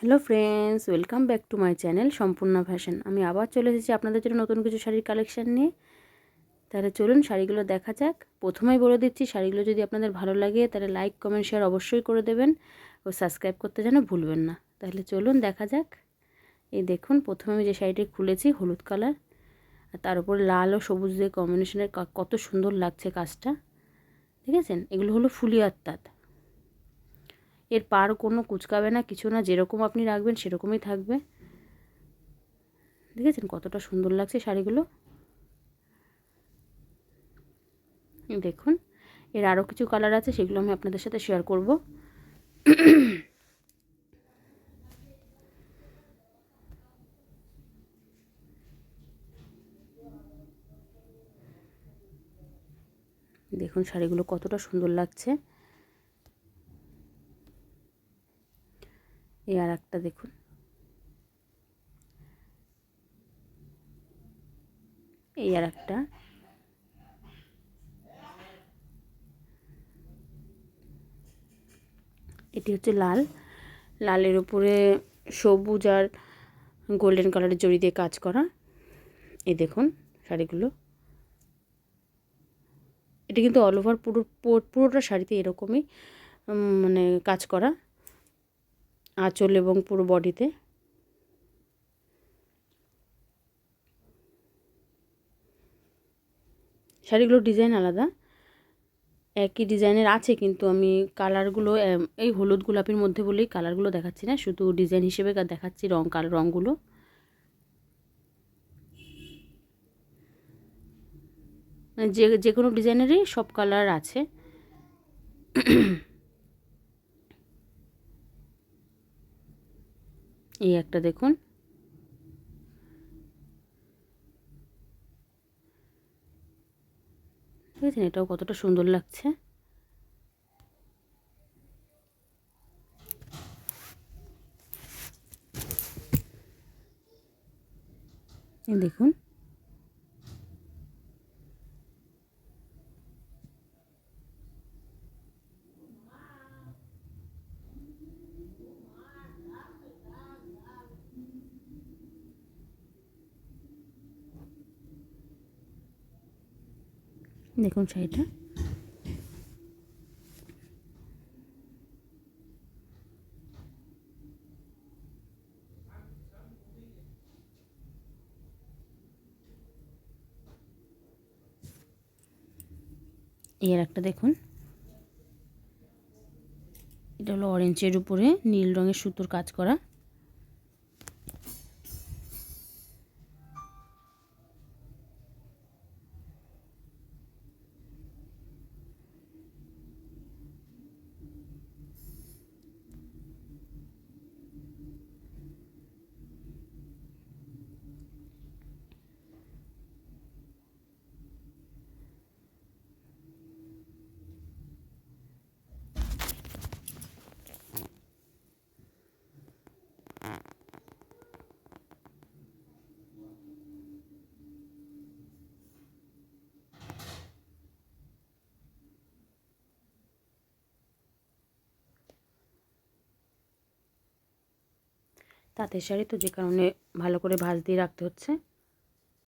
Hello friends, welcome back to my channel Sampurna fashion. আমি আবার চলে এসেছি আপনাদের জন্য নতুন কিছু শাড়ির কালেকশান নিয়ে। তাহলে চলুন শাড়িগুলো দেখা যাক। প্রথমেই বলে দিচ্ছি, শাড়িগুলো যদি আপনাদের ভালো লাগে তাহলে লাইক, কমেন্ট, শেয়ার অবশ্যই করে দেবেন ও সাবস্ক্রাইব করতে যেন ভুলবেন না। তাহলে চলুন দেখা যাক। এই দেখুন, প্রথমে আমি যে শাড়িটি খুলেছি হলুদ কালার, আর তার উপর লাল ও সবুজ দিয়ে কম্বিনেশনের কত সুন্দর লাগছে কাজটা, দেখেছেন? এগুলো হলো ফুলিয়ার তাঁত। এর পার কোনো কুচকাবে না, কিছু না, যেরকম আপনি রাখবেন সেরকমই থাকবে। দেখেছেন কতটা সুন্দর লাগছে শাড়িগুলো? দেখুন, এর আরও কিছু কালার আছে, সেগুলো আমি আপনাদের সাথে শেয়ার করব। দেখুন শাড়িগুলো কতটা সুন্দর লাগছে। এই আর একটা দেখুন, এই আর একটা, এটি হচ্ছে লাল, লালের উপরে সবুজ আর গোল্ডেন কালারের জড়ি দিয়ে কাজ করা। এই দেখুন শাড়িগুলো, এটা কিন্তু অল ওভার পুরোটা শাড়িতে এরকমই মানে কাজ করা, আঁচল এবং পুরো বডিতে। শাড়িগুলোর ডিজাইন আলাদা, একই ডিজাইনের আছে, কিন্তু আমি কালারগুলো এই হলুদ গোলাপির মধ্যে বলেই কালারগুলো দেখাচ্ছি না, শুধু ডিজাইন হিসেবে দেখাচ্ছি রঙগুলো। যে কোনো ডিজাইনেরই সব কালার আছে। এই একটা দেখুন, দেখেছেন এটাও কতটা সুন্দর লাগছে। এই দেখুন, দেখুন শাড়িটা। এর একটা দেখুন, এটা হলো অরেঞ্জের উপরে নীল রঙের সুতোর কাজ করা। তাঁতের শাড়ি তো, যে কারণে ভালো করে ভাঁজ দিয়ে রাখতে হচ্ছে।